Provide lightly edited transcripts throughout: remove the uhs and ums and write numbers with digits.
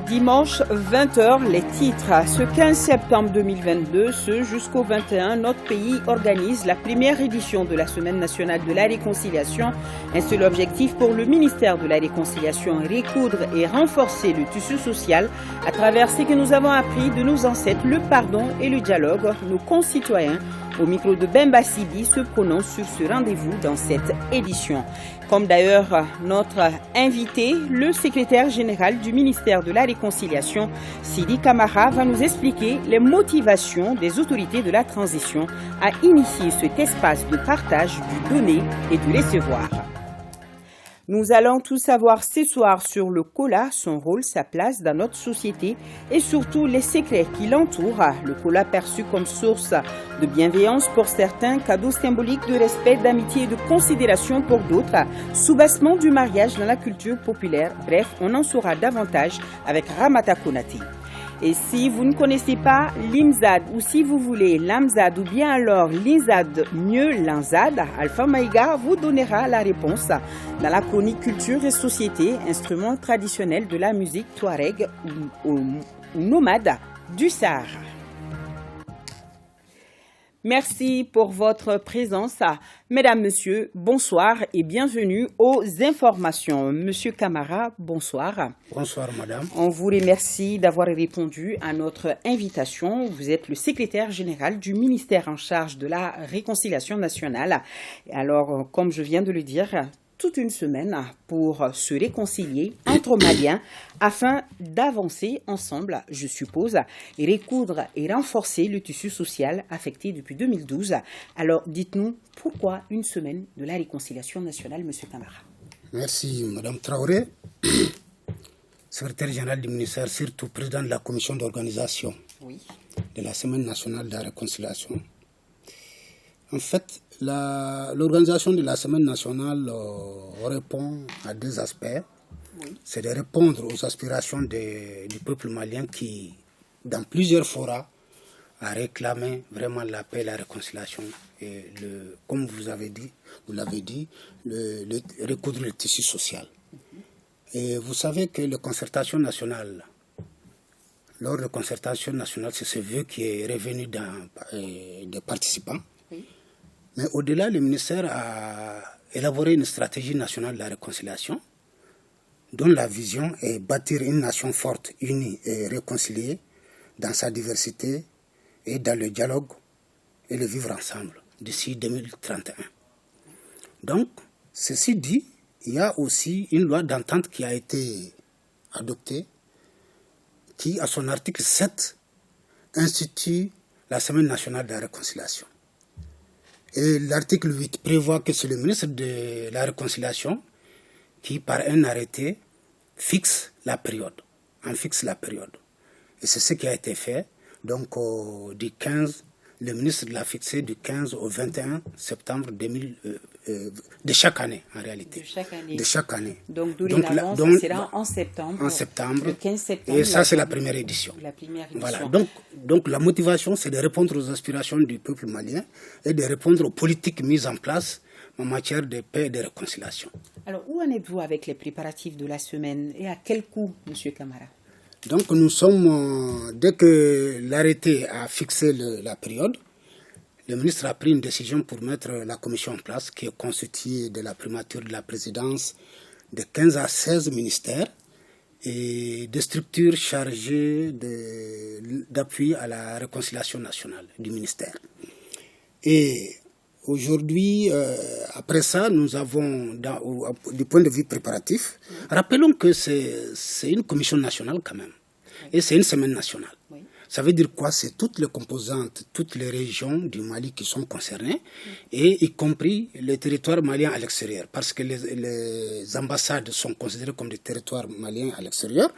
Dimanche 20h, les titres. Ce 15 septembre 2022, jusqu'au 21, notre pays organise la première édition de la Semaine nationale de la réconciliation. Un seul objectif pour le ministère de la Réconciliation, recoudre et renforcer le tissu social à travers ce que nous avons appris de nos ancêtres, le pardon et le dialogue. Nos concitoyens, au micro de Bemba Sidi, se prononcent sur ce rendez-vous dans cette édition. Comme d'ailleurs notre invité, le secrétaire général du ministère de la Réconciliation, Sidi Camara, va nous expliquer les motivations des autorités de la transition à initier cet espace de partage du donner et du recevoir. Nous allons tout savoir ce soir sur le Kola, son rôle, sa place dans notre société et surtout les secrets qui l'entourent. Le Kola perçu comme source de bienveillance pour certains, cadeau symbolique de respect, d'amitié et de considération pour d'autres, soubassement du mariage dans la culture populaire. Bref, on en saura davantage avec Ramata Konati. Et si vous ne connaissez pas l'IMZAD ou si vous voulez l'AMZAD ou bien alors l'INZAD mieux l'ANZAD, Alpha Maïga vous donnera la réponse dans la chronique Culture et Société, instrument traditionnel de la musique touareg ou nomade du Sahara. Merci pour votre présence. Mesdames, Messieurs, bonsoir et bienvenue aux informations. Monsieur Camara, bonsoir. Bonsoir, madame. On vous remercie d'avoir répondu à notre invitation. Vous êtes le secrétaire général du ministère en charge de la réconciliation nationale. Alors, comme je viens de le dire, toute une semaine pour se réconcilier entre Maliens afin d'avancer ensemble, je suppose, et recoudre et renforcer le tissu social affecté depuis 2012. Alors, dites-nous, pourquoi une semaine de la réconciliation nationale, Monsieur Camara? Merci, madame Traoré, secrétaire général du ministère, surtout président de la commission d'organisation de la semaine nationale de la réconciliation. En fait, l'organisation de la semaine nationale répond à deux aspects. C'est de répondre aux aspirations du peuple malien qui, dans plusieurs forats, a réclamé vraiment la paix et la réconciliation. Et comme vous l'avez dit, recoudre le tissu social. Et vous savez que la concertation nationale, lors de la concertation nationale, c'est ce vœu qui est revenu des participants. Mais au-delà, le ministère a élaboré une stratégie nationale de la réconciliation dont la vision est bâtir une nation forte, unie et réconciliée dans sa diversité et dans le dialogue et le vivre ensemble d'ici 2031. Donc, ceci dit, il y a aussi une loi d'entente qui a été adoptée qui, à son article 7, institue la Semaine nationale de la réconciliation. Et l'article 8 prévoit que c'est le ministre de la Réconciliation qui, par un arrêté, fixe la période. Et c'est ce qui a été fait. Donc, du 15, le ministre l'a fixé du 15 au 21 septembre 2000, de chaque année, en réalité. De chaque année. Donc, ça sera en septembre. En septembre. Le 15 septembre. Et ça, c'est la première édition. Voilà. Donc, la motivation, c'est de répondre aux aspirations du peuple malien et de répondre aux politiques mises en place en matière de paix et de réconciliation. Alors, où en êtes-vous avec les préparatifs de la semaine et à quel coût, M. Camara? Donc, nous sommes, dès que l'arrêté a fixé la période, le ministre a pris une décision pour mettre la commission en place, qui est constituée de la primature de la présidence de 15 à 16 ministères et de structures chargées d'appui à la réconciliation nationale du ministère. Et aujourd'hui, après ça, nous avons, du point de vue préparatif, rappelons que c'est une commission nationale quand même, et c'est une semaine nationale. Ça veut dire quoi? C'est toutes les composantes, toutes les régions du Mali qui sont concernées, et y compris les territoires maliens à l'extérieur, parce que les ambassades sont considérées comme des territoires maliens à l'extérieur.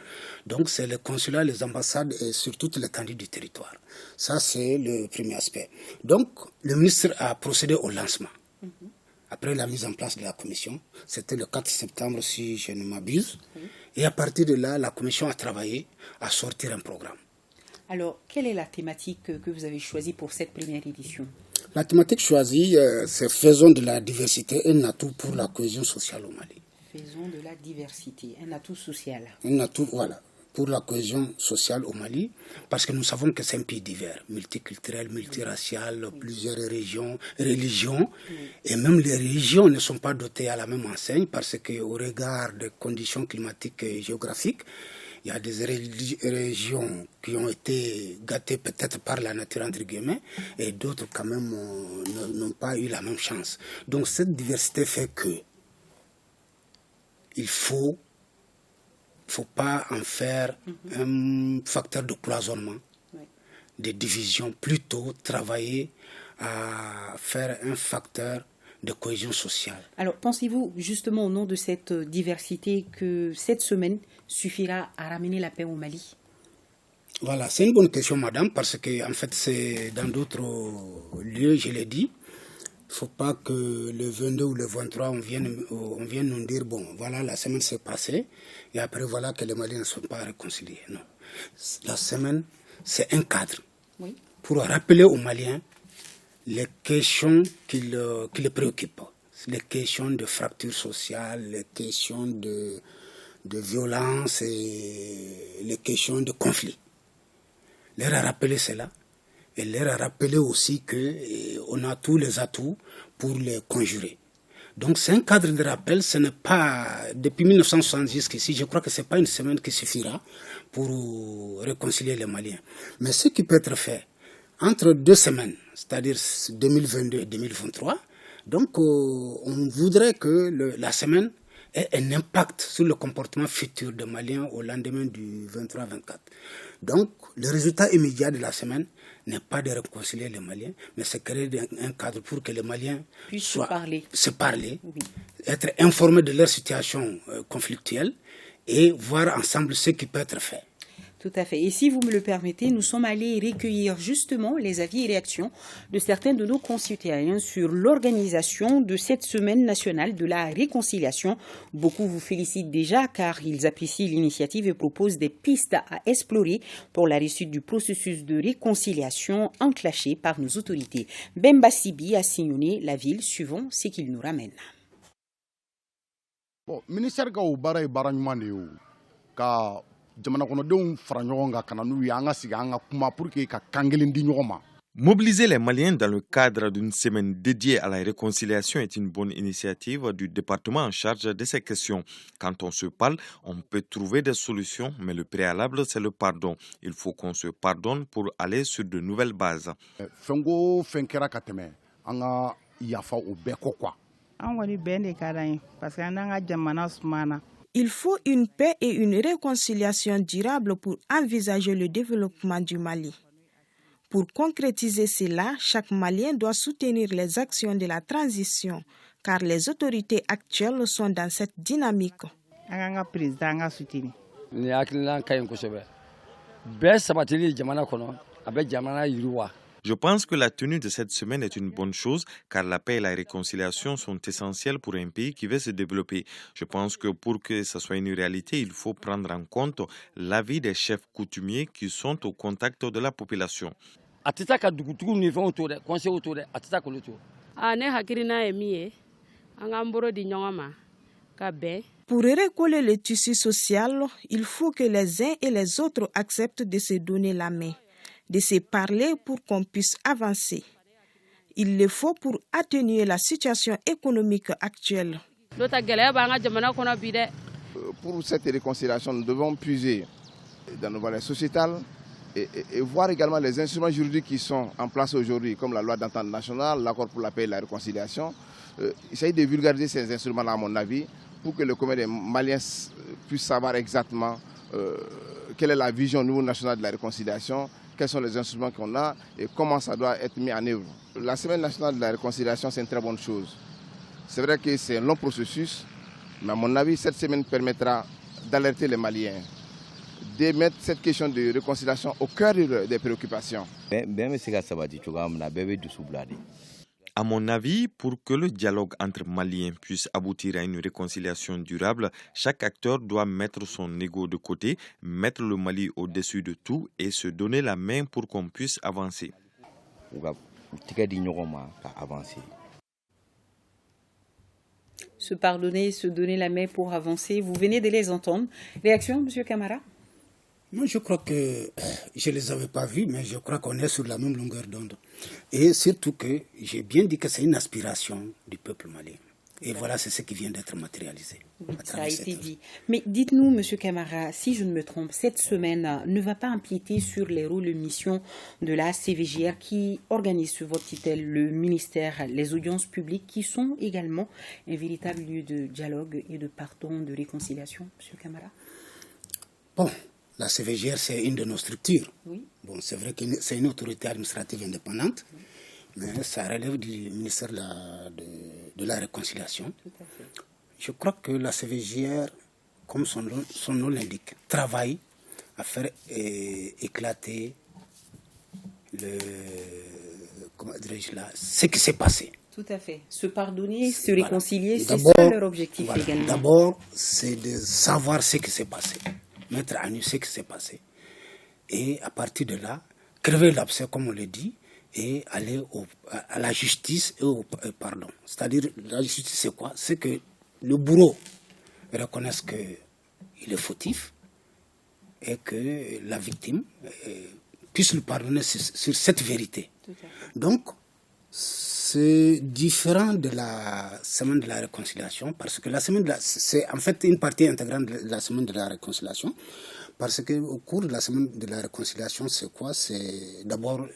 Donc c'est les consulats, les ambassades et sur toute l'étendue du territoire. Ça, c'est le premier aspect. Donc le ministre a procédé au lancement. Après la mise en place de la commission, c'était le 4 septembre si je ne m'abuse, et à partir de là, la commission a travaillé à sortir un programme. Alors, quelle est la thématique que vous avez choisie pour cette première édition? La thématique choisie, c'est faisons de la diversité un atout pour la cohésion sociale au Mali. Faisons de la diversité un atout social. Un atout, voilà. pour la cohésion sociale au Mali, parce que nous savons que c'est un pays divers, multiculturel, multiracial, plusieurs régions, religions, et même les régions ne sont pas dotées à la même enseigne, parce qu'au regard des conditions climatiques et géographiques, il y a des régions qui ont été gâtées peut-être par la nature, entre guillemets, et d'autres quand même n'ont pas eu la même chance. Donc cette diversité fait que il faut pas en faire un facteur de cloisonnement, de division, plutôt travailler à faire un facteur de cohésion sociale. Alors, pensez-vous justement au nom de cette diversité que cette semaine suffira à ramener la paix au Mali? Voilà, c'est une bonne question, madame, parce que en fait, c'est dans d'autres lieux, je l'ai dit. Il ne faut pas que le 22 ou le 23, on vienne nous dire, bon, voilà, la semaine s'est passée, et après, voilà que les Maliens ne sont pas réconciliés. Non. La semaine, c'est un cadre pour rappeler aux Maliens les questions qui les préoccupent. Les questions de fracture sociale, les questions de violence et les questions de conflit. Leur a rappelé cela. Et leur a rappelé aussi qu'on a tous les atouts pour les conjurer. Donc c'est un cadre de rappel, ce n'est pas, depuis 1960 jusqu'ici, je crois que ce n'est pas une semaine qui suffira pour réconcilier les Maliens. Mais ce qui peut être fait entre 2 semaines, c'est-à-dire 2022 et 2023, donc on voudrait que la semaine ait un impact sur le comportement futur des Maliens au lendemain du 23-24. Donc le résultat immédiat de la semaine n'est pas de réconcilier les Maliens, mais c'est créer un cadre pour que les Maliens puissent se parler, être informés de leur situation conflictuelle et voir ensemble ce qui peut être fait. Tout à fait. Et si vous me le permettez, nous sommes allés recueillir justement les avis et réactions de certains de nos concitoyens sur l'organisation de cette semaine nationale de la réconciliation. Beaucoup vous félicitent déjà car ils apprécient l'initiative et proposent des pistes à explorer pour la réussite du processus de réconciliation enclenché par nos autorités. Bemba Sibi a sillonné la ville, suivant ce qu'il nous ramène. Bon, ministère Mobiliser les Maliens dans le cadre d'une semaine dédiée à la réconciliation est une bonne initiative du département en charge de ces questions. Quand on se parle, on peut trouver des solutions, mais le préalable, c'est le pardon. Il faut qu'on se pardonne pour aller sur de nouvelles bases. Il faut une paix et une réconciliation durable pour envisager le développement du Mali. Pour concrétiser cela, chaque Malien doit soutenir les actions de la transition, car les autorités actuelles sont dans cette dynamique. Je pense que la tenue de cette semaine est une bonne chose car la paix et la réconciliation sont essentielles pour un pays qui veut se développer. Je pense que pour que ce soit une réalité, il faut prendre en compte l'avis des chefs coutumiers qui sont au contact de la population. Pour recoller le tissu social, il faut que les uns et les autres acceptent de se donner la main, de se parler pour qu'on puisse avancer. Il le faut pour atténuer la situation économique actuelle. Pour cette réconciliation, nous devons puiser dans nos valeurs sociétales et voir également les instruments juridiques qui sont en place aujourd'hui, comme la loi d'entente nationale, l'accord pour la paix et la réconciliation. Il s'agit de vulgariser ces instruments-là, à mon avis, pour que le commun des Maliens puisse savoir exactement quelle est la vision au niveau national de la réconciliation, quels sont les instruments qu'on a et comment ça doit être mis en œuvre. La Semaine nationale de la réconciliation, c'est une très bonne chose. C'est vrai que c'est un long processus, mais à mon avis, cette semaine permettra d'alerter les Maliens, de mettre cette question de réconciliation au cœur des préoccupations. À mon avis, pour que le dialogue entre Maliens puisse aboutir à une réconciliation durable, chaque acteur doit mettre son ego de côté, mettre le Mali au-dessus de tout et se donner la main pour qu'on puisse avancer. Se pardonner, se donner la main pour avancer, vous venez de les entendre. Réaction, M. Camara? Moi, je crois que je ne les avais pas vus, mais je crois qu'on est sur la même longueur d'onde. Et surtout que j'ai bien dit que c'est une aspiration du peuple malien. Et voilà, c'est ce qui vient d'être matérialisé. Oui, ça a été dit. Mais dites-nous, Monsieur Camara, si je ne me trompe, cette semaine ne va pas empiéter sur les rôles et missions de la CVJR qui organise sur votre tutelle le ministère, les audiences publiques qui sont également un véritable lieu de dialogue et de pardon, de réconciliation, Monsieur Camara? Bon, la CVJR, c'est une de nos structures. Oui. Bon, c'est vrai que c'est une autorité administrative indépendante. Oui. Mais ça relève du ministère de la Réconciliation. Tout à fait. Je crois que la CVJR, comme son nom l'indique, travaille à faire éclater ce qui s'est passé. Tout à fait. Se pardonner, se réconcilier, voilà. c'est ça leur objectif également. D'abord, c'est de savoir ce qui s'est passé, mettre à nu ce qui s'est passé. Et à partir de là, crever l'abcès, comme on le dit, et aller à la justice et au pardon. C'est-à-dire, la justice, c'est quoi? C'est que le bourreau reconnaisse qu'il est fautif et que la victime puisse lui pardonner sur cette vérité. Donc, c'est différent de la semaine de la réconciliation, parce que la semaine c'est en fait une partie intégrante de la semaine de la réconciliation, parce qu'au cours de la semaine de la réconciliation, c'est quoi? C'est d'abord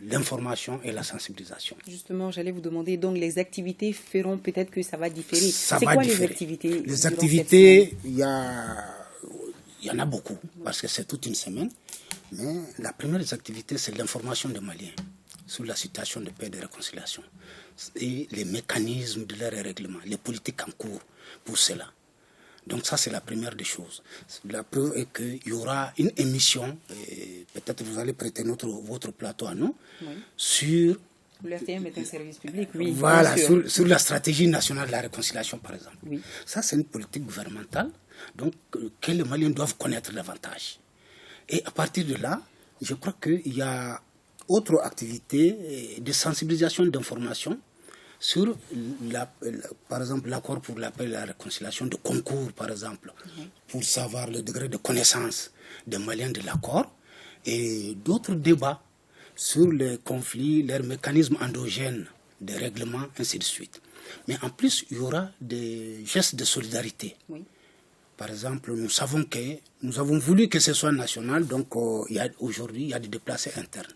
l'information et la sensibilisation. Justement, j'allais vous demander, donc les activités feront peut-être que ça va différer. C'est quoi différer. Les activités? Les activités, il y en a beaucoup, parce que c'est toute une semaine. Mais la première des activités, c'est l'information des Maliens sur la situation de paix et de réconciliation. Et les mécanismes de leur règlement, les politiques en cours pour cela. Donc ça, c'est la première des choses. La preuve est qu'il y aura une émission, peut-être vous allez prêter votre plateau à nous, oui, sur... L'RTM est un service public, oui. Voilà, sur la stratégie nationale de la réconciliation, par exemple. Oui. Ça, c'est une politique gouvernementale, donc, que les Maliens doivent connaître davantage. Et à partir de là, je crois qu'il y a autre activité de sensibilisation d'information sur, par exemple, l'accord pour la paix et la réconciliation, de concours, par exemple, pour savoir le degré de connaissance des Maliens de l'accord, et d'autres débats sur les conflits, leurs mécanismes endogènes, des règlements, ainsi de suite. Mais en plus, il y aura des gestes de solidarité. Oui. Par exemple, nous avons voulu que ce soit national, donc aujourd'hui, il y a des déplacés internes.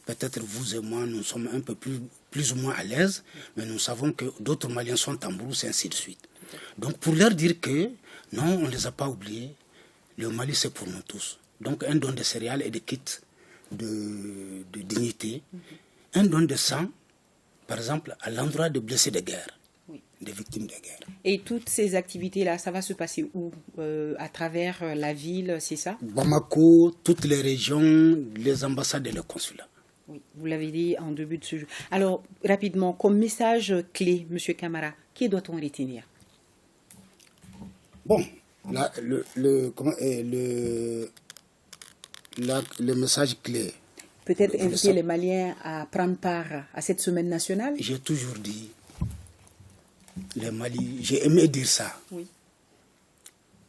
Peut-être vous et moi, nous sommes un peu plus ou moins à l'aise, mais nous savons que d'autres Maliens sont en brousse, et ainsi de suite. Donc pour leur dire que non, on ne les a pas oubliés, le Mali c'est pour nous tous. Donc un don de céréales et de kits de dignité, un don de sang, par exemple, à l'endroit des blessés de guerre, des victimes de guerre. Et toutes ces activités-là, ça va se passer où? À travers la ville, c'est ça? Bamako, toutes les régions, les ambassades et les consulats. Oui, vous l'avez dit en début de ce jeu. Alors, rapidement, comme message clé, M. Camara, qui doit-on retenir? Bon, le message clé. Peut-être inviter les Maliens à prendre part à cette semaine nationale? J'ai toujours dit, les Mali, j'ai aimé dire ça. Oui.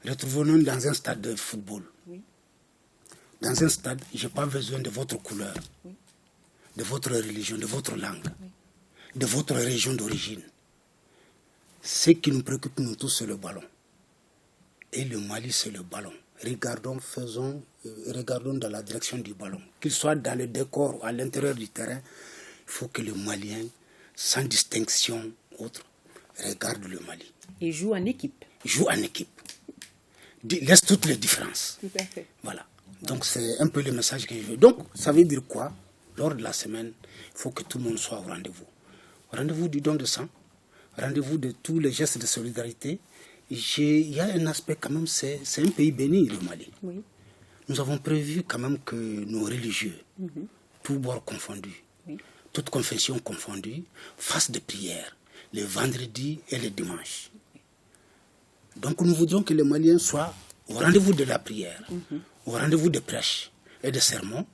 Retrouvons-nous dans un stade de football. Oui. Dans un stade, je n'ai pas besoin de votre couleur. Oui. De votre religion, de votre langue, oui, de votre région d'origine. Ce qui nous préoccupe, nous tous, c'est le ballon. Et le Mali, c'est le ballon. Regardons dans la direction du ballon. Qu'il soit dans le décor ou à l'intérieur du terrain, il faut que le Malien, sans distinction autre, regarde le Mali. Et joue en équipe. Joue en équipe. Laisse toutes les différences. Tout à fait. Voilà. Donc c'est un peu le message que je veux. Donc ça veut dire quoi? Lors de la semaine, il faut que tout le monde soit au rendez-vous. Rendez-vous du don de sang, rendez-vous de tous les gestes de solidarité. Il y a un aspect quand même, c'est un pays béni, le Mali. Oui. Nous avons prévu quand même que nos religieux, tous bords confondus, toutes confessions confondues, fassent des prières les vendredis et les dimanches. Donc nous voudrions que les Maliens soient au rendez-vous de la prière, au rendez-vous des prêches et des sermons,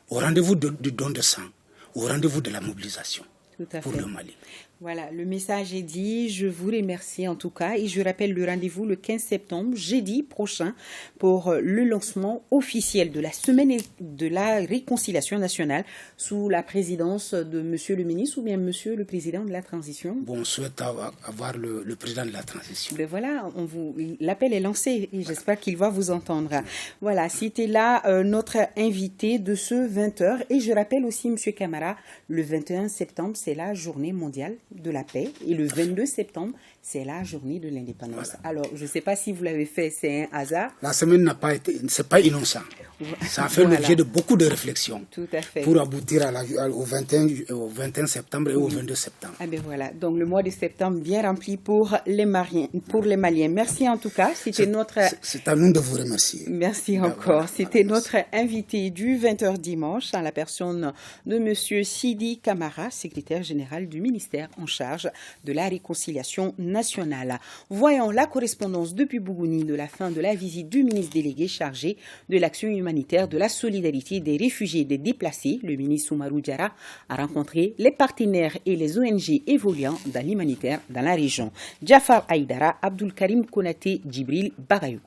au rendez-vous du don de sang, au rendez-vous de la mobilisation pour le Mali. Voilà, le message est dit. Je vous remercie en tout cas et je rappelle le rendez-vous le 15 septembre, jeudi prochain, pour le lancement officiel de la semaine de la réconciliation nationale sous la présidence de Monsieur le ministre ou bien Monsieur le président de la transition. Bon, on souhaite avoir le président de la transition. Ben voilà, l'appel est lancé et j'espère qu'il va vous entendre. Voilà, c'était là notre invité de ce 20h et je rappelle aussi Monsieur Camara, le 21 septembre, c'est la journée mondiale de la paix et le 22 septembre, c'est la journée de l'indépendance. Voilà. Alors, je ne sais pas si vous l'avez fait, c'est un hasard. La semaine n'a pas été, c'est pas innocent. Ça a fait l'objet de beaucoup de réflexions. Tout à fait. Pour aboutir au 21 septembre et au 22 septembre. Ah ben voilà, donc le mois de septembre bien rempli pour les Maliens. Merci en tout cas, c'est à nous de vous remercier. Merci encore. C'était notre invité du 20h dimanche en la personne de Monsieur Sidi Camara, secrétaire général du ministère en charge de la réconciliation nationale. Voyons la correspondance depuis Bougouni de la fin de la visite du ministre délégué chargé de l'action humanitaire, de la solidarité des réfugiés et des déplacés. Le ministre Oumarou Diarra a rencontré les partenaires et les ONG évoluant dans l'humanitaire dans la région. Jafar Aïdara, Abdul Karim Konaté, Djibril Bagayou.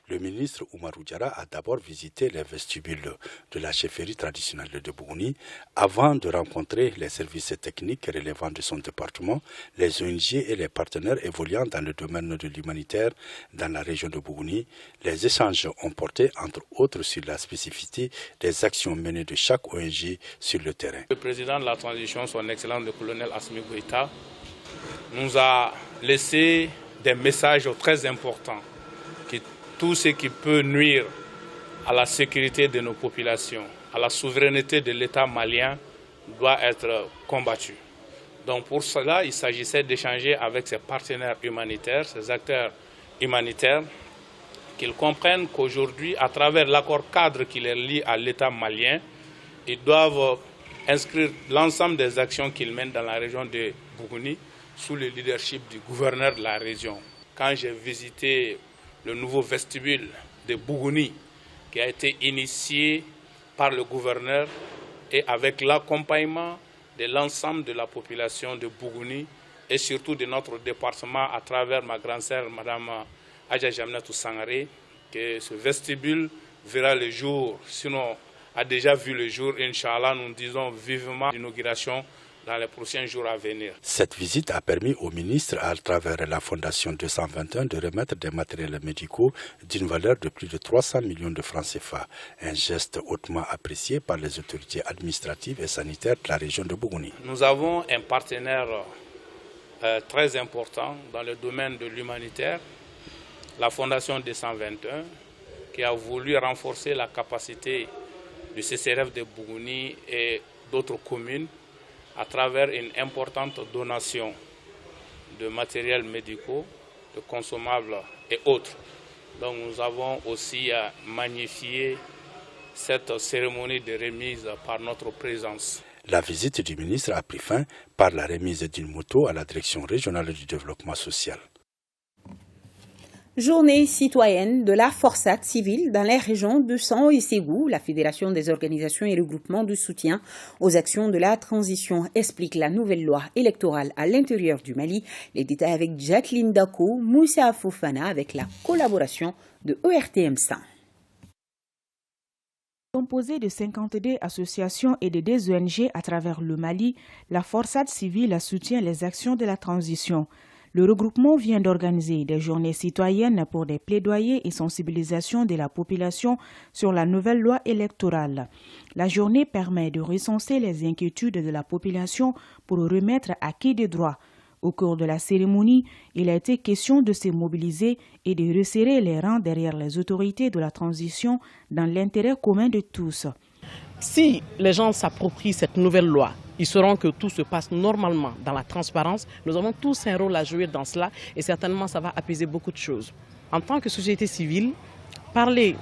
Le ministre Oumarou Diarra a d'abord visité les vestibules de la chefferie traditionnelle de Bougouni avant de rencontrer les services techniques relevant de son département, les ONG et les partenaires évoluant dans le domaine de l'humanitaire dans la région de Bougouni. Les échanges ont porté entre autres sur la spécificité des actions menées de chaque ONG sur le terrain. Le président de la transition, son excellence le colonel Assimi Goïta, nous a laissé des messages très importants. Tout ce qui peut nuire à la sécurité de nos populations, à la souveraineté de l'État malien, doit être combattu. Donc pour cela, il s'agissait d'échanger avec ses partenaires humanitaires, ses acteurs humanitaires, qu'ils comprennent qu'aujourd'hui, à travers l'accord cadre qui les lie à l'État malien, ils doivent inscrire l'ensemble des actions qu'ils mènent dans la région de Bougouni sous le leadership du gouverneur de la région. Quand j'ai visité le nouveau vestibule de Bougouni qui a été initié par le gouverneur et avec l'accompagnement de l'ensemble de la population de Bougouni et surtout de notre département à travers ma grande-sœur, Mme Adja Jamnatou Sangaré, que ce vestibule verra le jour, sinon a déjà vu le jour, Inch'Allah, nous disons vivement l'inauguration dans les prochains jours à venir. Cette visite a permis au ministre, à travers la Fondation 221, de remettre des matériels médicaux d'une valeur de plus de 300 millions de francs CFA. Un geste hautement apprécié par les autorités administratives et sanitaires de la région de Bougouni. Nous avons un partenaire très important dans le domaine de l'humanitaire, la Fondation 221, qui a voulu renforcer la capacité du CCRF de Bougouni et d'autres communes à travers une importante donation de matériels médicaux, de consommables et autres. Donc nous avons aussi magnifié cette cérémonie de remise par notre présence. La visite du ministre a pris fin par la remise d'une moto à la Direction régionale du développement social. Journée citoyenne de la forçade civile dans les régions de San et Ségou. La Fédération des organisations et regroupements de soutien aux actions de la transition explique la nouvelle loi électorale à l'intérieur du Mali. Les détails avec Jacqueline Dako, Moussa Fofana avec la collaboration de ERTM 100. Composée de 52 associations et de 2 ONG à travers le Mali, la forçade civile soutient les actions de la transition. Le regroupement vient d'organiser des journées citoyennes pour des plaidoyers et sensibilisation de la population sur la nouvelle loi électorale. La journée permet de recenser les inquiétudes de la population pour remettre acquis des droits. Au cours de la cérémonie, il a été question de se mobiliser et de resserrer les rangs derrière les autorités de la transition dans l'intérêt commun de tous. Si les gens s'approprient cette nouvelle loi, ils sauront que tout se passe normalement dans la transparence. Nous avons tous un rôle à jouer dans cela et certainement ça va apaiser beaucoup de choses. En tant que société civile, parler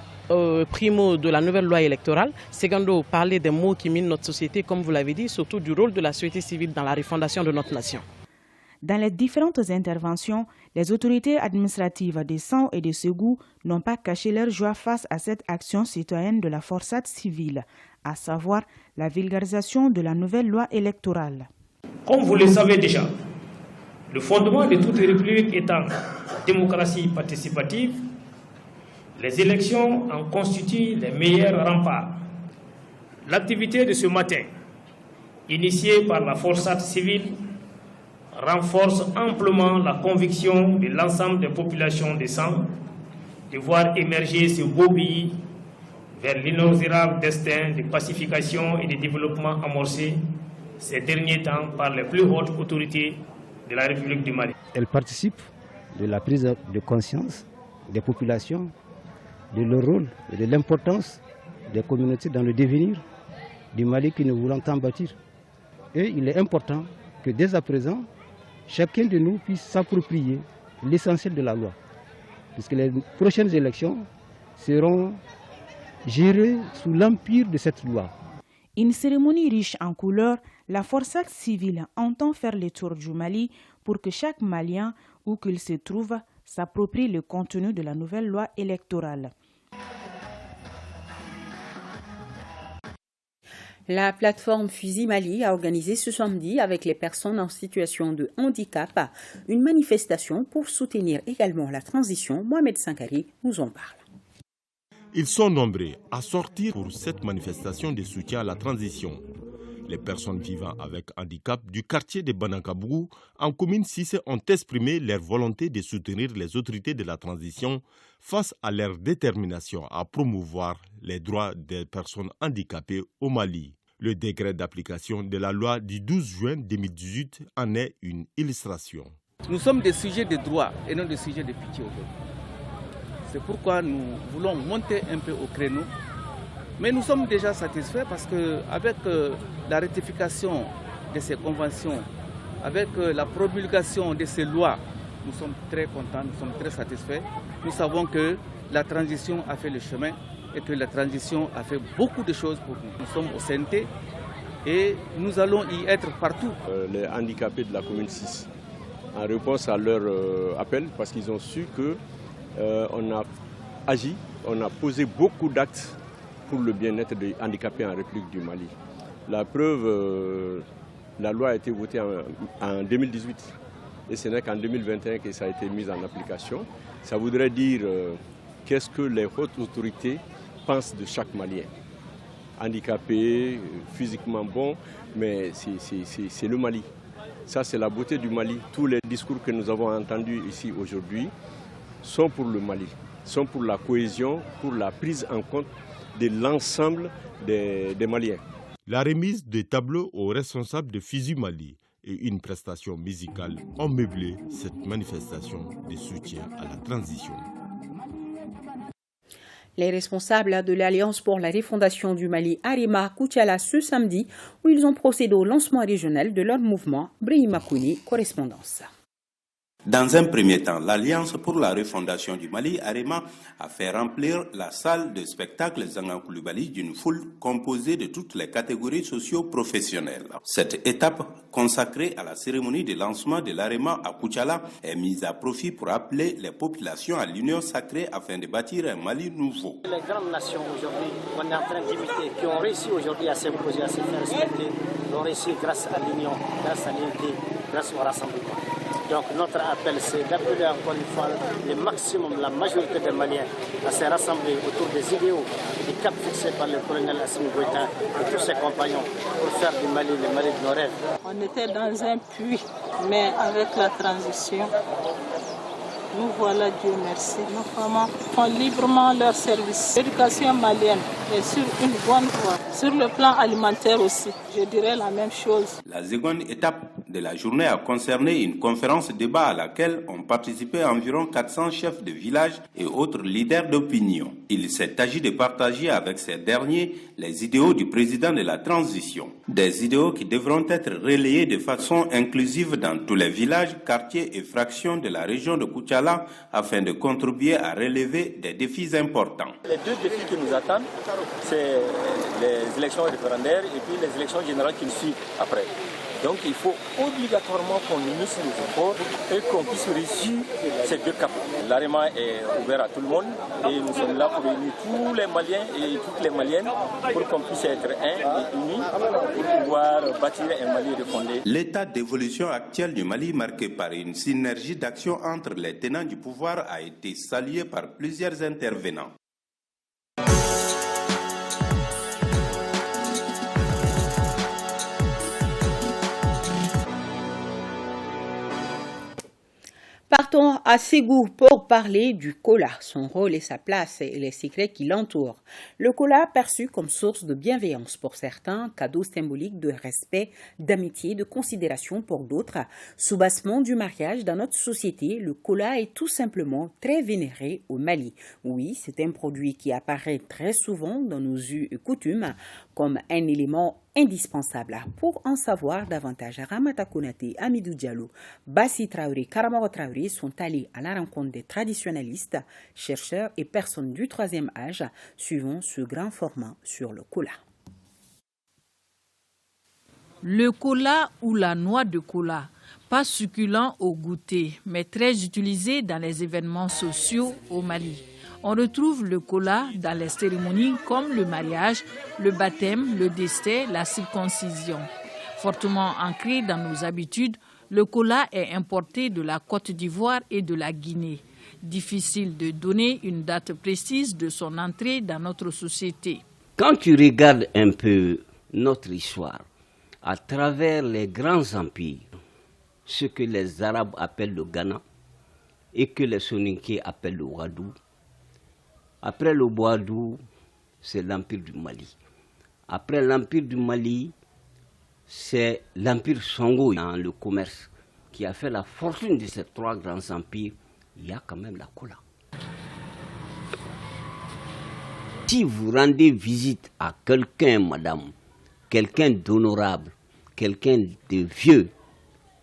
primo de la nouvelle loi électorale, secondo parler des maux qui minent notre société, comme vous l'avez dit, surtout du rôle de la société civile dans la refondation de notre nation. Dans les différentes interventions, les autorités administratives de San et de Ségou n'ont pas caché leur joie face à cette action citoyenne de la forçade civile, à savoir la vulgarisation de la nouvelle loi électorale. Comme vous le savez déjà, le fondement de toute république étant la démocratie participative, les élections en constituent les meilleurs remparts. L'activité de ce matin, initiée par la forçade civile, renforce amplement la conviction de l'ensemble des populations de Sang de voir émerger ce beau pays vers l'inexorable destin de pacification et de développement amorcé ces derniers temps par les plus hautes autorités de la République du Mali. Elle participe de la prise de conscience des populations, de leur rôle et de l'importance des communautés dans le devenir du Mali que nous voulons tant bâtir. Et il est important que dès à présent, chacun de nous puisse s'approprier l'essentiel de la loi. Puisque les prochaines élections seront gérées sous l'empire de cette loi. Une cérémonie riche en couleurs, la forçade civile entend faire le tour du Mali pour que chaque Malien, où qu'il se trouve, s'approprie le contenu de la nouvelle loi électorale. La plateforme Fusil Mali a organisé ce samedi avec les personnes en situation de handicap une manifestation pour soutenir également la transition. Mohamed Sankari nous en parle. Ils sont nombreux à sortir pour cette manifestation de soutien à la transition. Les personnes vivant avec handicap du quartier de Banakabougou en commune 6 ont exprimé leur volonté de soutenir les autorités de la transition face à leur détermination à promouvoir les droits des personnes handicapées au Mali. Le décret d'application de la loi du 12 juin 2018 en est une illustration. Nous sommes des sujets de droit et non des sujets de pitié aujourd'hui. C'est pourquoi nous voulons monter un peu au créneau. Mais nous sommes déjà satisfaits parce qu'avec la ratification de ces conventions, avec la promulgation de ces lois, nous sommes très contents, nous sommes très satisfaits. Nous savons que la transition a fait le chemin et que la transition a fait beaucoup de choses pour nous. Nous sommes au CNT et nous allons y être partout. Les handicapés de la commune 6, en réponse à leur appel, parce qu'ils ont su qu'on a agi, on a posé beaucoup d'actes pour le bien-être des handicapés en République du Mali. La preuve, la loi a été votée en 2018 et ce n'est qu'en 2021 que ça a été mis en application. Ça voudrait dire qu'est-ce que les hautes autorités pensent de chaque Malien. Handicapé, physiquement bon, mais c'est le Mali. Ça, c'est la beauté du Mali. Tous les discours que nous avons entendus ici aujourd'hui sont pour le Mali, sont pour la cohésion, pour la prise en compte de l'ensemble des Maliens. La remise des tableaux aux responsables de Fusil Mali et une prestation musicale ont meublé cette manifestation de soutien à la transition. Les responsables de l'Alliance pour la refondation du Mali, Arema Koutiala, ce samedi, où ils ont procédé au lancement régional de leur mouvement. Brahima Kouni, correspondance. Dans un premier temps, l'Alliance pour la refondation du Mali, Arema, a fait remplir la salle de spectacle Zangan Coulibaly d'une foule composée de toutes les catégories socio-professionnelles. Cette étape, consacrée à la cérémonie de lancement de l'Arema à Koutiala, est mise à profit pour appeler les populations à l'union sacrée afin de bâtir un Mali nouveau. Les grandes nations aujourd'hui qu'on est en train d'imiter, qui ont réussi aujourd'hui à s'imposer, à se faire respecter, l'ont réussi grâce à l'union, grâce à l'unité, grâce au rassemblement. Donc notre appel, c'est d'appeler encore une fois le maximum, la majorité des Maliens à se rassembler autour des idéaux et des caps fixés par le colonel Assimi Goïta et tous ses compagnons pour faire du Mali le Mali de nos rêves. On était dans un puits, mais avec la transition, nous voilà, Dieu merci. Nos femmes font librement leur service. L'éducation malienne est sur une bonne voie. Sur le plan alimentaire aussi, je dirais la même chose. La seconde étape de la journée a concerné une conférence débat à laquelle ont participé environ 400 chefs de village et autres leaders d'opinion. Il s'est agi de partager avec ces derniers les idéaux du président de la transition. Des idéaux qui devront être relayés de façon inclusive dans tous les villages, quartiers et fractions de la région de Koutiala afin de contribuer à relever des défis importants. Les deux défis qui nous attendent, c'est les élections référendaires et puis les élections générales qui nous suivent après. Donc il faut obligatoirement qu'on unisse nos efforts et qu'on puisse réussir ces deux caps. L'AREMA est ouvert à tout le monde et nous sommes là pour réunir tous les Maliens et toutes les Maliennes pour qu'on puisse être un et unis pour pouvoir bâtir un Mali refondé. L'état d'évolution actuel du Mali, marqué par une synergie d'action entre les tenants du pouvoir, a été salué par plusieurs intervenants. Partons à Ségou pour parler du Kola, son rôle et sa place et les secrets qui l'entourent. Le Kola, perçu comme source de bienveillance pour certains, cadeau symbolique de respect, d'amitié, de considération pour d'autres, soubassement du mariage dans notre société, le Kola est tout simplement très vénéré au Mali. Oui, c'est un produit qui apparaît très souvent dans nos us et coutumes comme un élément indispensable. Pour en savoir davantage, Ramata Konaté, Amidou Diallo, Bassi Traoré, Karamaro Traoré sont allés à la rencontre des traditionalistes, chercheurs et personnes du troisième âge, suivant ce grand format sur le Kola. Le Kola ou la noix de Kola, pas succulent au goûter, mais très utilisé dans les événements sociaux au Mali. On retrouve le Kola dans les cérémonies comme le mariage, le baptême, le décès, la circoncision. Fortement ancré dans nos habitudes, le Kola est importé de la Côte d'Ivoire et de la Guinée. Difficile de donner une date précise de son entrée dans notre société. Quand tu regardes un peu notre histoire, à travers les grands empires, ce que les Arabes appellent le Ghana et que les Soninké appellent le Ouadou, après le Ouadou, c'est l'Empire du Mali. Après l'Empire du Mali, c'est l'Empire Songo dans le commerce qui a fait la fortune de ces trois grands empires. Il y a quand même la Kola. Si vous rendez visite à quelqu'un, madame, quelqu'un d'honorable, quelqu'un de vieux,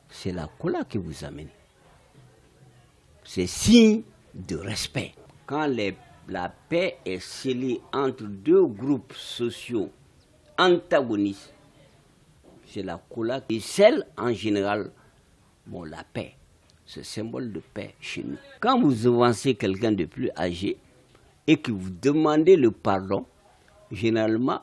c'est la Kola que vous amenez. C'est signe de respect. Quand la paix est scellée entre deux groupes sociaux antagonistes, c'est la Kola qui scelle en général la paix. Ce symbole de paix chez nous. Quand vous avancez quelqu'un de plus âgé et que vous demandez le pardon, généralement,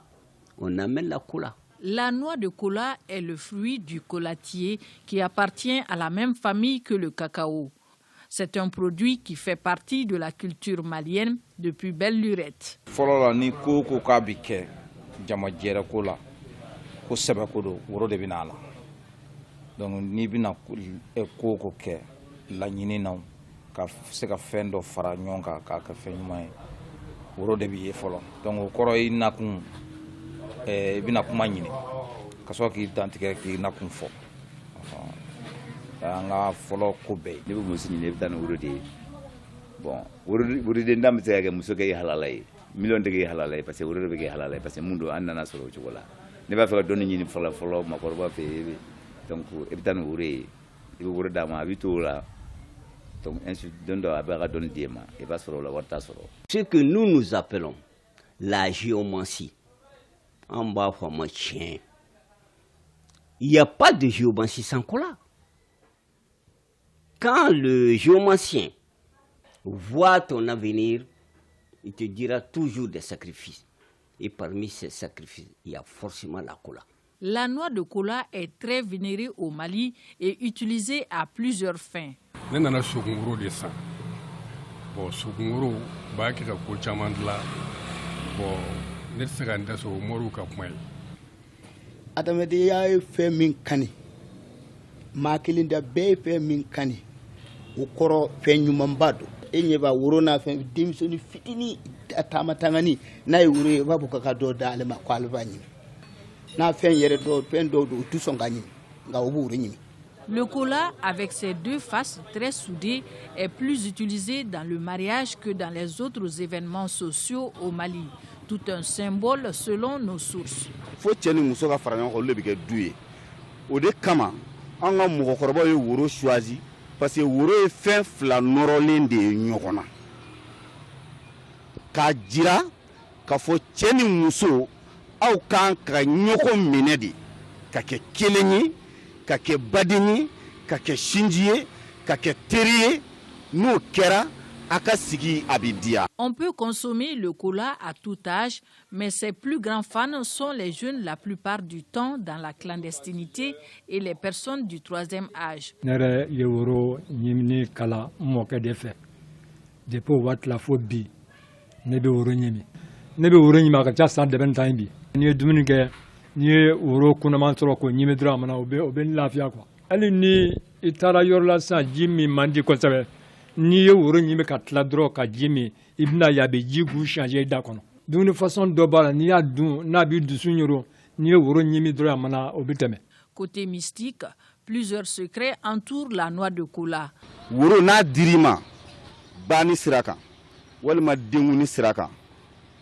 on amène la Kola. La noix de Kola est le fruit du colatier qui appartient à la même famille que le cacao. C'est un produit qui fait partie de la culture malienne depuis belle lurette. Donc ni bina ko kɛ laɲini na ka se ka fɛn dɔ fara ɲɔgɔn kan k'a kɛ fɛn ɲuman ye woro de bɛ ye fɔlɔ donc o kɔrɔ i nakun i bɛna kuma ɲini ka sɔrɔ k'i dantigɛ k'i nakun fɔ an ka fɔlɔ ko bɛɛ ne bɛ muso ɲini i bɛ taa ni woro de ye bon woroden da bɛ se ka kɛ muso kɛ halala ye miliyɔn tɛ kɛ halala ye parce que woro de bɛ kɛ halala ye parce que mun don an nana sɔrɔ o cogo la ne b'a fɛ ka dɔnni ɲini fɔlɔ makɔrɔba fɛ donc i bɛ taa ni woro ye i bɛ woro d'a ma a bɛ to o la donc don dɔ a bɛ ka dɔnni di e ma i b'a sɔrɔ o la wari t'a sɔrɔ. Ce que nous appelons la géomancie, en bas fama tiɲɛ, il n'y a pas de géomancie sans Kola. Quand le géomancien voit ton avenir, il te dira toujours des sacrifices. Et parmi ces sacrifices, il y a forcément la Kola. La noix de Kola est très vénérée au Mali et utilisée à plusieurs fins. Ne nana sokunguru de san. Bon, sokunguru b'a kɛ ka ko caman dilan. Bon, ne tɛ se ka n da sɔrɔ moriw ka kuma ye. Adamadenya ye fɛn min kani, maa kelen da bɛɛ ye fɛn min kani, o kɔrɔ fɛn ɲumanba don. E ɲɛ b'a woro n'a fɛn denmisɛnnin fitinin a taamatangani n'a ye woro ye i b'a fɔ k'a dɔ da ale ma ko ale b'a ɲini. N'a fɛn yɛrɛ dɔ fɛn dɔw don o tɛ sɔn ka ɲini nka o b'o woro ɲini. Le Kola, avec ses deux faces très soudées, est plus utilisé dans le mariage que dans les autres événements sociaux au Mali. Tout un symbole selon nos sources. Fo cɛ ni muso ka fara ɲɔgɔn kan olu de bɛ kɛ du ye. O de kama an ka mɔgɔkɔrɔbaw ye woro choisi parce que woro ye fɛn fila nɔrɔlen de ye ɲɔgɔn na. K'a jira k'a fɔ cɛ ni muso aw kan ka ɲɔgɔn minɛ de ka kɛ kelen ye ka kɛ baden ye ka kɛ sinji ye ka kɛ teri ye n'o kɛra a ka sigi a bɛ diya. On peut consommer le cola à tout âge, mais ses plus grands fans sont les jeunes la plupart du temps dans la clandestinité et les personnes du troisième âge. Nere yeworo nyimni kala moke defe. Depo wat la fo bi. Nebe woro nyimi. Nebe woro nyima ka cha san deben time bi. Ni dumuni ke ni woro kuna man tro ko nyimi drama na obe lafiya ko. Ali ni itara yorla sa jimi mandi ko sabe. Ni ye woro nyimi ka tla dro ka jimi ibna ya be jigu changer da kono. D'une façon dobala ni ya dun na bi dusu nyoro ni ye woro nyimi dro mana obiteme. Côté mystique, plusieurs secrets entourent la noix de cola. Woro na dirima bani siraka walma denguni siraka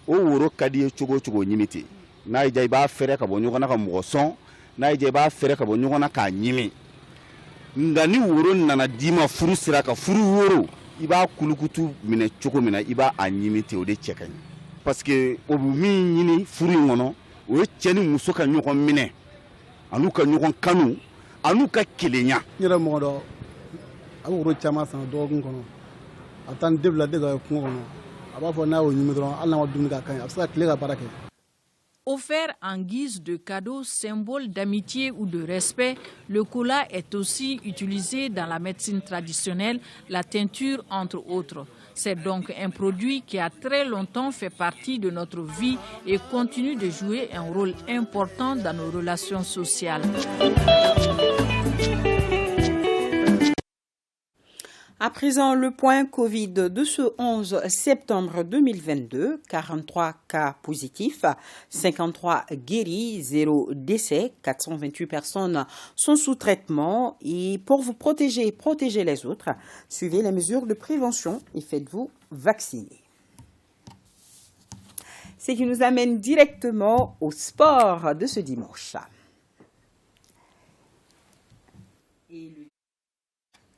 o woro kadiye cogo cogo nyimiti na ija ba fere ka bo nyogona ka mo son na ija ba fere ka bo nyogona ka nyimi ngani woro nana dima furu siraka furu woro iba kulukutu mine cogo mina iba a nyimiti o de chekany parce que o mi nyini furu ngono o cheni muso ka nyogon mine anu ka nyogon kanu anu ka kelenya nyira mo do a woro chama san dogun kono atan debla de ga kungo kono aba fo na o nyimi dron alla wa dum ga kan absa kle ga barake. Offert en guise de cadeau, symbole d'amitié ou de respect, le cola est aussi utilisé dans la médecine traditionnelle, la teinture entre autres. C'est donc un produit qui a très longtemps fait partie de notre vie et continue de jouer un rôle important dans nos relations sociales. À présent, le point Covid de ce 11 septembre 2022, 43 cas positifs, 53 guéris, 0 décès, 428 personnes sont sous traitement. Et pour vous protéger les autres, suivez les mesures de prévention et faites-vous vacciner. Ce qui nous amène directement au sport de ce dimanche.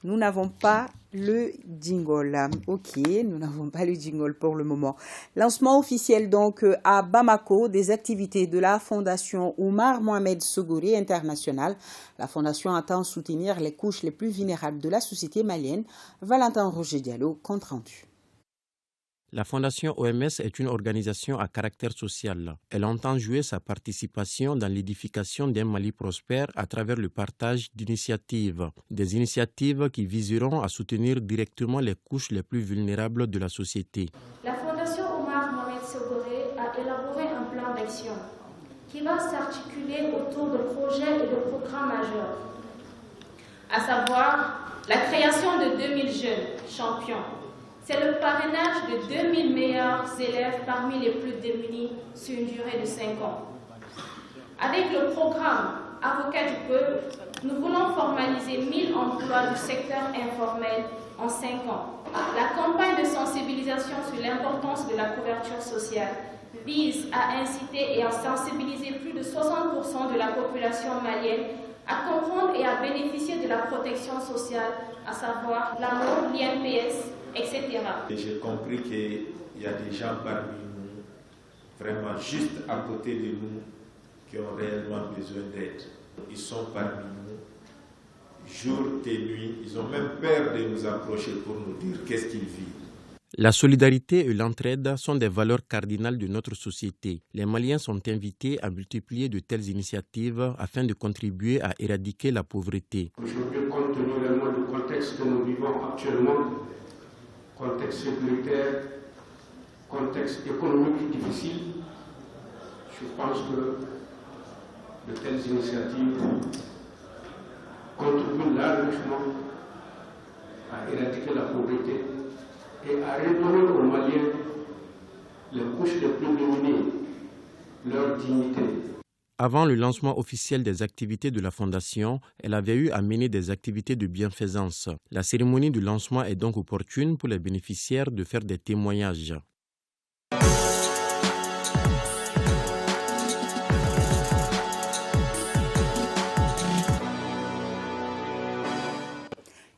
Nous n'avons pas le jingle. Ok, nous n'avons pas le jingle pour le moment. Lancement officiel donc à Bamako des activités de la Fondation Oumar Mohamed Sogoré International. La Fondation entend soutenir les couches les plus vulnérables de la société malienne. Valentin Roger Diallo, compte rendu. La Fondation OMS est une organisation à caractère social. Elle entend jouer sa participation dans l'édification d'un Mali prospère à travers le partage d'initiatives. Des initiatives qui viseront à soutenir directement les couches les plus vulnérables de la société. La Fondation Oumar Mohamed Sogoré a élaboré un plan d'action qui va s'articuler autour de projets et de programmes majeurs, à savoir la création de 2000 jeunes champions. C'est le parrainage de 2000 meilleurs élèves parmi les plus démunis sur une durée de 5 ans. Avec le programme Avocats du peuple, nous voulons formaliser 1000 emplois du secteur informel en 5 ans. La campagne de sensibilisation sur l'importance de la couverture sociale vise à inciter et à sensibiliser plus de 60% de la population malienne à comprendre et à bénéficier de la protection sociale, à savoir l'AMO, l'INPS, etc. J'ai compris qu'il y a des gens parmi nous, vraiment juste à côté de nous, qui ont réellement besoin d'aide. Ils sont parmi nous, jour et nuit. Ils ont même peur de nous approcher pour nous dire qu'est-ce qu'ils vivent. La solidarité et l'entraide sont des valeurs cardinales de notre société. Les Maliens sont invités à multiplier de telles initiatives afin de contribuer à éradiquer la pauvreté. Aujourd'hui, compte tenu réellement du contexte que nous vivons actuellement, contexte sécuritaire, contexte économique difficile, je pense que de telles initiatives contribuent largement à éradiquer la pauvreté et à redonner aux Maliens les couches les plus démunies, leur dignité. Avant le lancement officiel des activités de la Fondation, elle avait eu à mener des activités de bienfaisance. La cérémonie du lancement est donc opportune pour les bénéficiaires de faire des témoignages.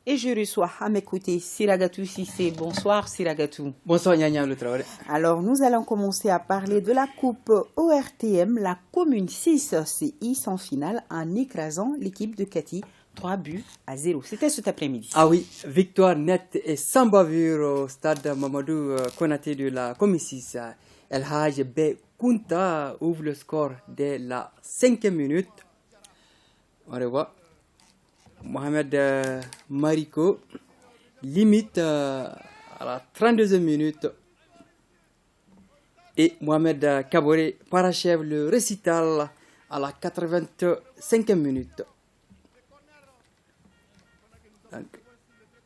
Et Et je reçois à mes côtés Siragatou Sissé. Bonsoir Siragatou. Bonsoir Nyanya Le Traoré. Alors nous allons commencer à parler de la coupe ORTM. La commune 6 s'est hisse en finale en écrasant l'équipe de Kati 3-0. C'était cet après-midi. Ah oui, victoire nette et sans bavure au stade Mamadou Konaté de la commune 6. El Haj B. Kunta ouvre le score dès la 5e minute. On revoit. Mohamed Mariko limite à la 32e minute. Et Mohamed Kabore parachève le récital à la 85e minute. Donc,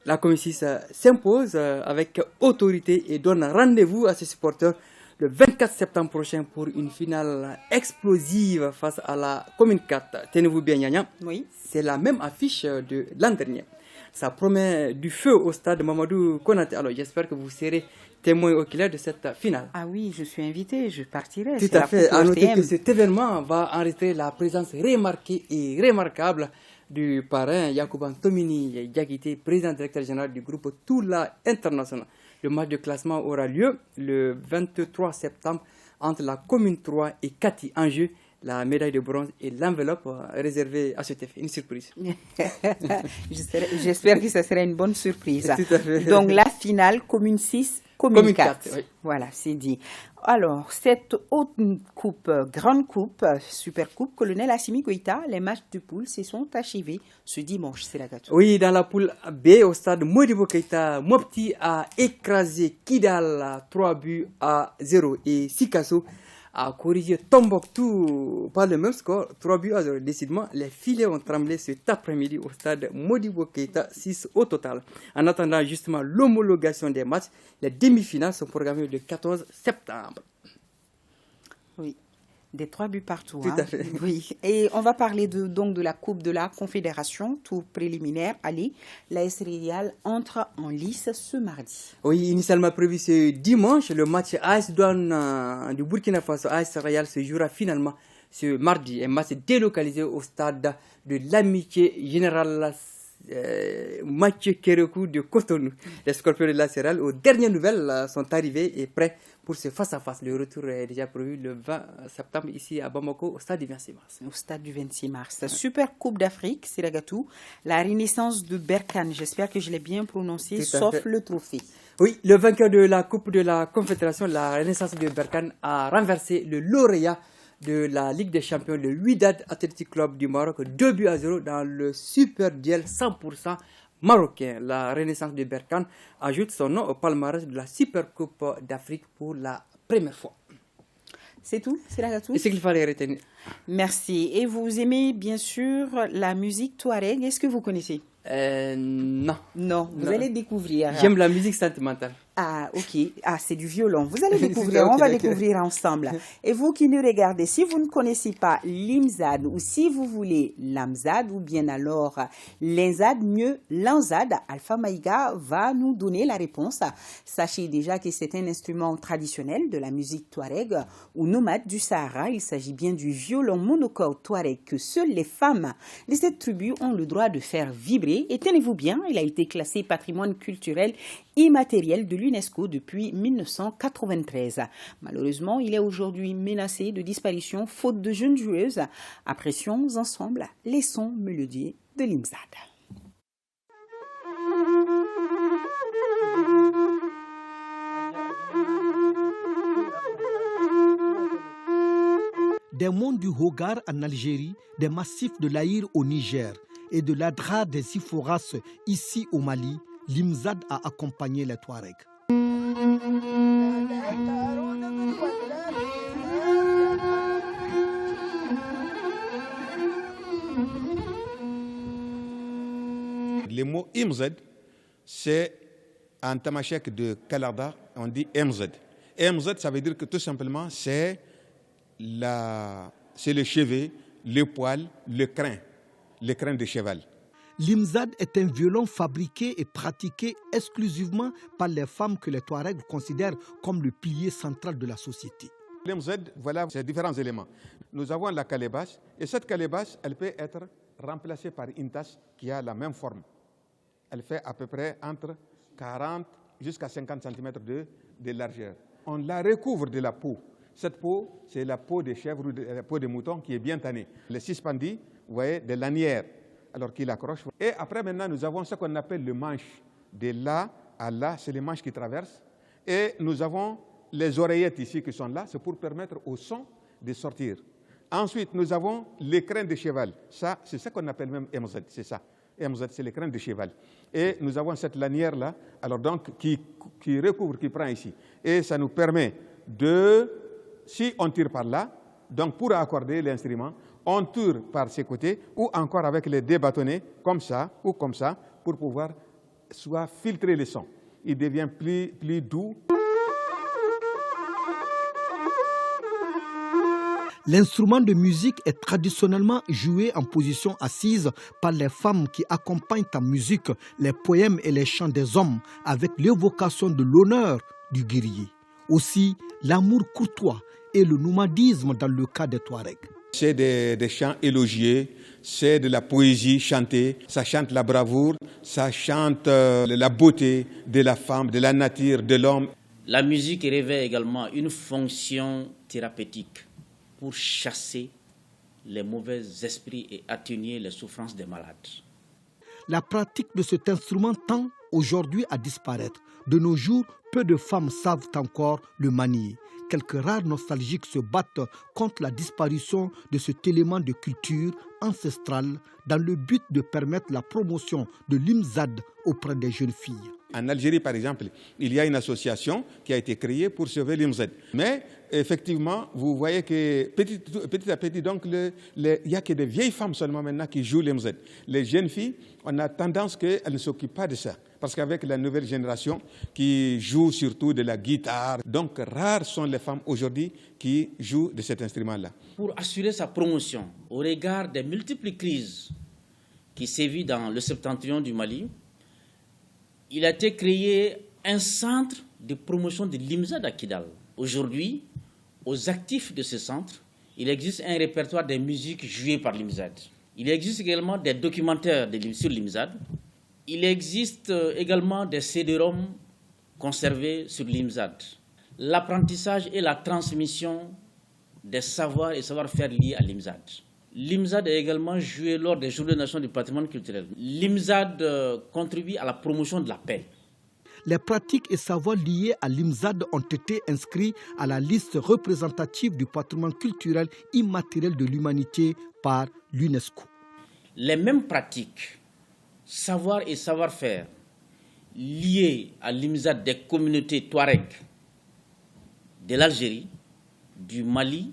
la commission s'impose avec autorité et donne rendez-vous à ses supporters le 24 septembre prochain pour une finale explosive face à la commune 4. Tenez-vous bien, Nyanya. Oui. C'est la même affiche de l'an dernier. Ça promet du feu au stade Mamadou Konaté. Alors j'espère que vous serez témoin oculaire de cette finale. Ah oui, je suis invité, je partirai. Tout à fait. À noter que cet événement va enregistrer la présence remarquée et remarquable du parrain Yacouban Tomini Diakité, président directeur général du groupe Toula International. Le match de classement aura lieu le 23 septembre entre la commune 3 et Kati. En jeu, la médaille de bronze et l'enveloppe réservée à cet effet. Une surprise. J'espère que ce sera une bonne surprise. Tout à fait. Donc la finale, commune 6, commune 4. Oui. Voilà, c'est dit. Alors, cette haute coupe, grande coupe, super coupe, colonel Assimi Goïta, les matchs de poule se sont achevés ce dimanche, c'est la gâteau. Oui, dans la poule B, au stade Modibo Keïta, Mopti a écrasé Kidal 3-0 et Sikasso a corrigé Tombouctou par le même score, 3-0. Décidément, les filets ont tremblé cet après-midi au stade Modibo Keïta, 6 au total. En attendant justement l'homologation des matchs, les demi-finales sont programmées le 14 septembre. Oui, des 3 buts partout. Tout à fait. Oui, et on va parler donc de la Coupe de la Confédération, tour préliminaire. Allez, l'AS Real entre en lice ce mardi. Oui, initialement prévu ce dimanche, le match AS Douane du Burkina Faso, AS Real se jouera finalement ce mardi. Un match délocalisé au stade de l'Amitié Générale Mathieu Kérékou de Cotonou. Les Scorpions de la Céréale, aux dernières nouvelles, sont arrivés et prêts pour ce face-à-face. Le retour est déjà prévu le 20 septembre ici à Bamako, au stade du 26 mars. Au stade du 26 mars. Super Coupe d'Afrique, Siragatou, la renaissance de Berkane. J'espère que je l'ai bien prononcé, sauf le trophée. Oui, le vainqueur de la Coupe de la Confédération, la renaissance de Berkane, a renversé le lauréat de la Ligue des Champions, le Wydad Athletic Club du Maroc, 2-0 dans le super duel 100% marocain. La renaissance de Berkane ajoute son nom au palmarès de la Super Coupe d'Afrique pour la première fois. C'est tout, c'est là tout. Et c'est qu'il fallait retenir. Merci. Et vous aimez bien sûr la musique touareg. Est-ce que vous connaissez? Non. Non, vous allez découvrir. J'aime la musique sentimentale. Ah, ok. Ah, c'est du violon. Vous allez découvrir, on va découvrir ensemble. Et vous qui nous regardez, si vous ne connaissez pas l'Imzad ou si vous voulez l'Amzad ou bien alors l'Inzad, mieux l'Anzad, Alpha Maïga va nous donner la réponse. Sachez déjà que c'est un instrument traditionnel de la musique touareg ou nomade du Sahara. Il s'agit bien du violon monocorde touareg que seules les femmes de cette tribu ont le droit de faire vibrer. Et tenez-vous bien, il a été classé patrimoine culturel immatériel de l'UNESCO depuis 1993. Malheureusement, il est aujourd'hui menacé de disparition faute de jeunes joueuses. Apprécions ensemble les sons mélodieux de l'Imzad. Des monts du Hogar en Algérie, des massifs de l'Aïr au Niger et de l'Adra des Iforas ici au Mali, l'Imzad a accompagné les Touaregs. Le mot Imzad, c'est un tamashek de Kalada, on dit MZ. MZ, ça veut dire que tout simplement, c'est le chevet, le poil, le crin de cheval. L'Imzad est un violon fabriqué et pratiqué exclusivement par les femmes que les Touaregs considèrent comme le pilier central de la société. L'Imzad, voilà ces différents éléments. Nous avons la calebasse, et cette calebasse, elle peut être remplacée par une tasse qui a la même forme. elle fait à peu près entre 40 jusqu'à 50 cm de largeur. On la recouvre de la peau. Cette peau, c'est la peau des chèvres ou la peau des moutons qui est bien tannée. Les suspendus, vous voyez, des lanières, alors qu'il accroche. Et après, maintenant, nous avons ce qu'on appelle le manche. De là à là, c'est les manches qui traversent. Et nous avons les oreillettes ici qui sont là, c'est pour permettre au son de sortir. Ensuite, nous avons les crins de cheval. Ça, c'est ce qu'on appelle même MZ, c'est ça. MZ, c'est les crins de cheval. Et nous avons cette lanière-là, alors donc, qui recouvre, qui prend ici. Et ça nous permet de, si on tire par là, donc pour accorder l'instrument, on tire par ses côtés, ou encore avec les dés bâtonnets, comme ça, ou comme ça, pour pouvoir soit filtrer le son. Il devient plus doux. L'instrument de musique est traditionnellement joué en position assise par les femmes qui accompagnent en musique les poèmes et les chants des hommes avec l'évocation de l'honneur du guerrier. Aussi, l'amour courtois et le nomadisme dans le cas des Touaregs. C'est des chants élogieux, c'est de la poésie chantée, ça chante la bravoure, ça chante la beauté de la femme, de la nature, de l'homme. La musique revêt également une fonction thérapeutique pour chasser les mauvais esprits et atténuer les souffrances des malades. La pratique de cet instrument tend aujourd'hui à disparaître. De nos jours, peu de femmes savent encore le manier. Quelques rares nostalgiques se battent contre la disparition de cet élément de culture ancestrale dans le but de permettre la promotion de l'imzad auprès des jeunes filles. En Algérie, par exemple, il y a une association qui a été créée pour sauver l'imzad. Mais effectivement, vous voyez que petit à petit, donc, il n'y a que des vieilles femmes seulement maintenant qui jouent l'imzad. Les jeunes filles, on a tendance qu'elles ne s'occupent pas de ça. Parce qu'avec la nouvelle génération qui joue surtout de la guitare, donc rares sont les femmes aujourd'hui qui jouent de cet instrument-là. Pour assurer sa promotion au regard des multiples crises qui sévissent dans le septentrion du Mali, il a été créé un centre de promotion de l'imzad à Kidal. Aujourd'hui, aux actifs de ce centre, il existe un répertoire des musiques jouées par l'imzad. Il existe également des documentaires sur l'imzad. Il existe également des CD-ROM conservés sur l'imzad. L'apprentissage et la transmission des savoirs et savoir-faire liés à l'imzad. L'imzad est également joué lors des Journées nationales du patrimoine culturel. L'imzad contribue à la promotion de la paix. Les pratiques et savoirs liés à l'imzad ont été inscrits à la liste représentative du patrimoine culturel immatériel de l'humanité par l'UNESCO. Les mêmes pratiques, savoirs et savoir-faire liés à l'imzad des communautés touaregs de l'Algérie, du Mali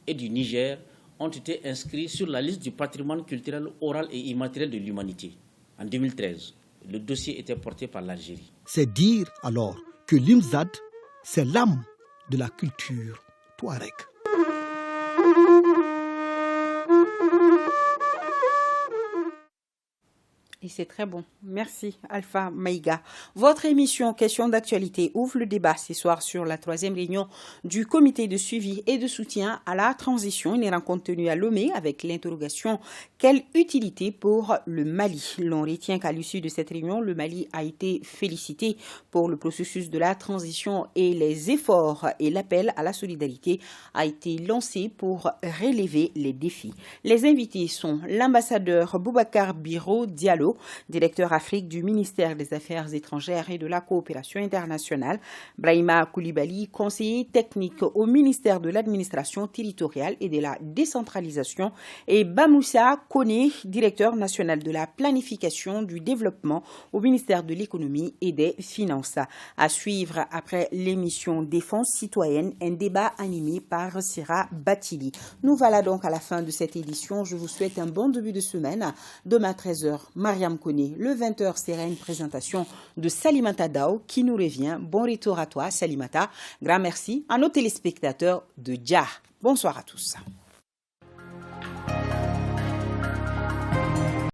et du Niger ont été inscrits sur la liste du patrimoine culturel oral et immatériel de l'humanité. En 2013, le dossier était porté par l'Algérie. C'est dire alors que l'imzad, c'est l'âme de la culture touareg. Et c'est très bon. Merci, Alpha Maïga. Votre émission Questions d'actualité ouvre le débat ce soir sur la 3e réunion du comité de suivi et de soutien à la transition. Une rencontre tenue à Lomé avec l'interrogation « Quelle utilité pour le Mali ?» L'on retient qu'à l'issue de cette réunion, le Mali a été félicité pour le processus de la transition et les efforts et l'appel à la solidarité a été lancé pour relever les défis. Les invités sont l'ambassadeur Boubacar Biro Diallo, directeur Afrique du ministère des Affaires étrangères et de la coopération internationale, Brahima Koulibaly, conseiller technique au ministère de l'administration territoriale et de la décentralisation, et Bamoussa Kone, directeur national de la planification du développement au ministère de l'économie et des finances. À suivre après l'émission Défense citoyenne, un débat animé par Sira Batili. Nous voilà donc à la fin de cette édition. Je vous souhaite un bon début de semaine. Demain 13h, Mariam Kone. Le 20h sera une présentation de Salimata Dao qui nous revient. Bon retour à toi, Salimata. Grand merci à nos téléspectateurs de Dja. Bonsoir à tous.